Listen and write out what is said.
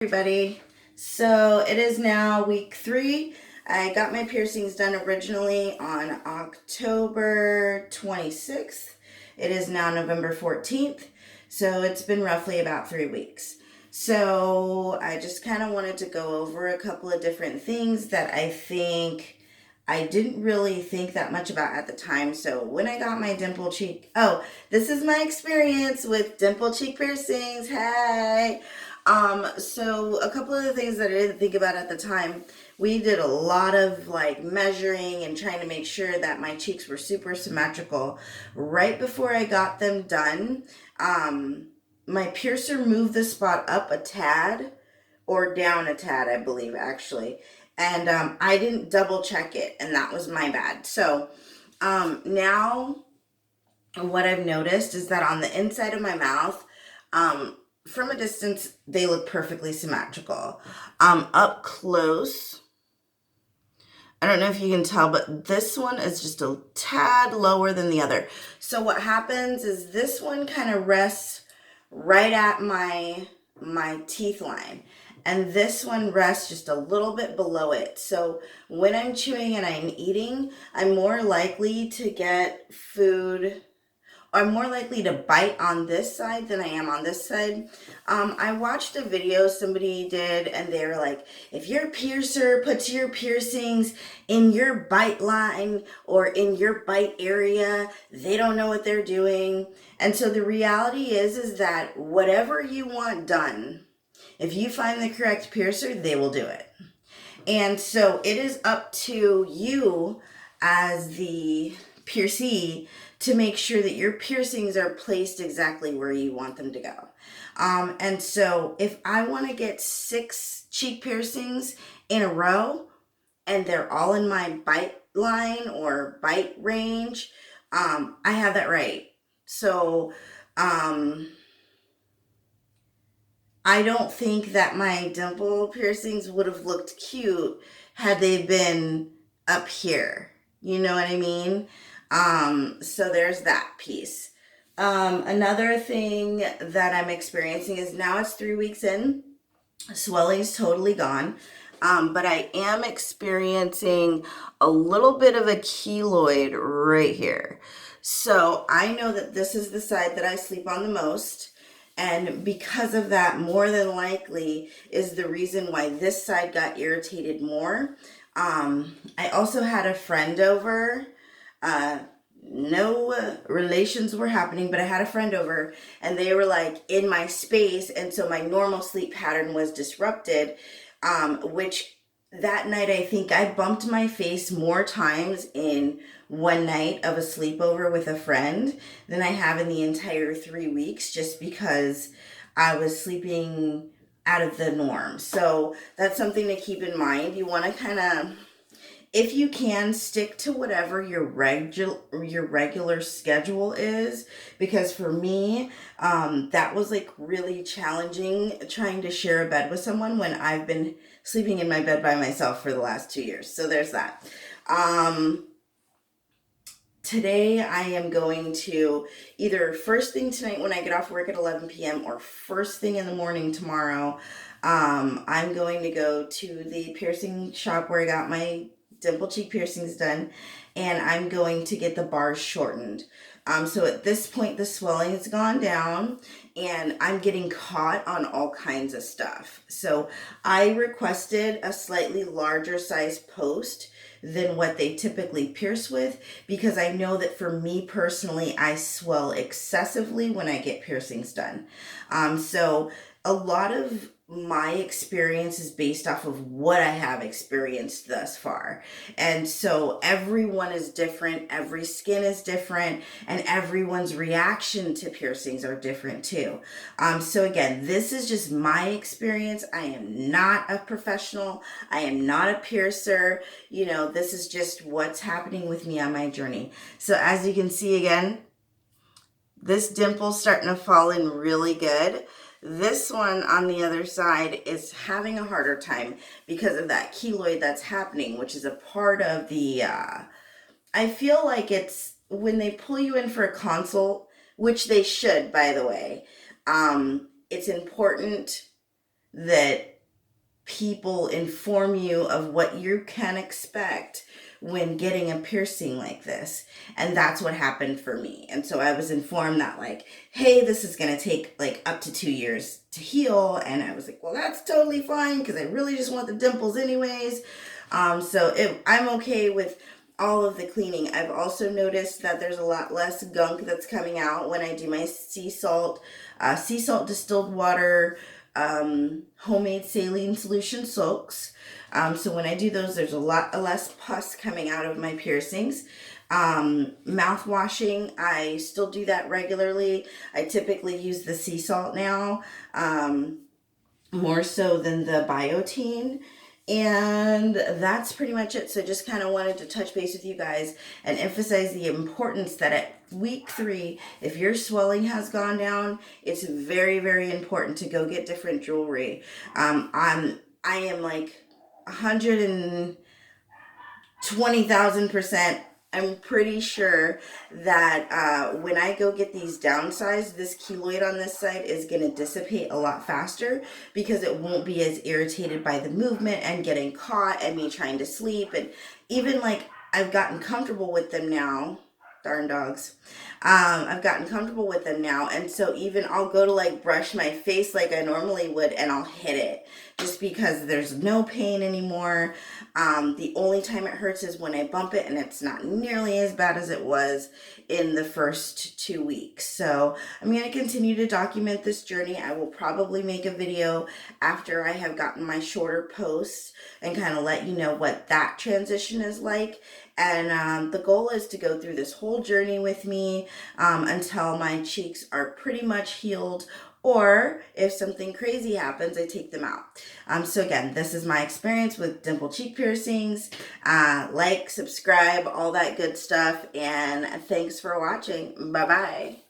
Everybody, so it is now week 3. I got my piercings done originally on October 26th. It is now November 14th, so it's been roughly about 3 weeks. So I just kind of wanted to go over a couple of different things that I think I didn't really think that much about at the time. So when I got my dimple cheek, this is my experience with dimple cheek piercings. Hey. So a couple of the things that I didn't think about at the time, we did a lot of like measuring and trying to make sure that my cheeks were super symmetrical. Right before I got them done, my piercer moved the spot up a tad or down a tad, I believe actually. And I didn't double check it, and that was my bad. So now what I've noticed is that on the inside of my mouth, from a distance, they look perfectly symmetrical. Up close, I don't know if you can tell, but this one is just a tad lower than the other. So what happens is this one kind of rests right at my teeth line, and this one rests just a little bit below it. So when I'm chewing and I'm eating, I'm more likely to get food. I'm more likely to bite on this side than I am on this side. I watched a video somebody did, and they were like, if your piercer puts your piercings in your bite line or in your bite area, they don't know what they're doing. And so the reality is that whatever you want done, if you find the correct piercer, they will do it. And so it is up to you as the piercee to make sure that your piercings are placed exactly where you want them to go. And so if I want to get 6 cheek piercings in a row and they're all in my bite line or bite range, I have that right. So I don't think that my dimple piercings would have looked cute had they been up here. You know what I mean? So there's that piece. Another thing that I'm experiencing is now it's 3 weeks in. Swelling's totally gone. But I am experiencing a little bit of a keloid right here. So I know that this is the side that I sleep on the most. And because of that, more than likely is the reason why this side got irritated more. I also had a friend over. No relations were happening, but I had a friend over, and they were like in my space, and so my normal sleep pattern was disrupted, which that night I think I bumped my face more times in one night of a sleepover with a friend than I have in the entire 3 weeks, just because I was sleeping out of the norm. So that's something to keep in mind. You want to kind of, if you can, stick to whatever your regular schedule is, because for me, that was like really challenging trying to share a bed with someone when I've been sleeping in my bed by myself for the last 2 years. So there's that. Today I am going to either first thing tonight when I get off work at 11 p.m. or first thing in the morning tomorrow, I'm going to go to the piercing shop where I got my dimple cheek piercings done, and I'm going to get the bars shortened. So at this point the swelling has gone down, and I'm getting caught on all kinds of stuff. So I requested a slightly larger size post than what they typically pierce with, because I know that for me personally, I swell excessively when I get piercings done. So a lot of my experience is based off of what I have experienced thus far. And so everyone is different, every skin is different, and everyone's reaction to piercings are different too. So again, this is just my experience. I am not a professional. I am not a piercer. You know, this is just what's happening with me on my journey. So as you can see again, this dimple's starting to fall in really good. This one on the other side is having a harder time because of that keloid that's happening, which is a part of the, I feel like it's when they pull you in for a consult, which they should, by the way, it's important that people inform you of what you can expect when getting a piercing like this. And that's what happened for me. And so I was informed that, like, hey, this is going to take like up to 2 years to heal. And I was like, well, that's totally fine because I really just want the dimples anyways. I'm okay with all of the cleaning. I've also noticed that there's a lot less gunk that's coming out when I do my sea salt distilled water, homemade saline solution soaks. So when I do those, there's a lot less pus coming out of my piercings. Mouth washing, I still do that regularly. I typically use the sea salt now, more so than the biotin. And that's pretty much it. So just kind of wanted to touch base with you guys and emphasize the importance that at week 3, if your swelling has gone down, it's very, very important to go get different jewelry. I am like 120,000%. I'm pretty sure that when I go get these downsized, this keloid on this side is going to dissipate a lot faster because it won't be as irritated by the movement and getting caught and me trying to sleep. And even like I've gotten comfortable with them now. Darn dogs. I've gotten comfortable with them now. And so even I'll go to like brush my face like I normally would and I'll hit it just because there's no pain anymore. The only time it hurts is when I bump it, and it's not nearly as bad as it was in the first 2 weeks. So I'm going to continue to document this journey. I will probably make a video after I have gotten my shorter posts and kind of let you know what that transition is like. And the goal is to go through this whole journey with me until my cheeks are pretty much healed, or if something crazy happens, I take them out. So again, this is my experience with dimple cheek piercings. Like, subscribe, all that good stuff, and thanks for watching. Bye-bye.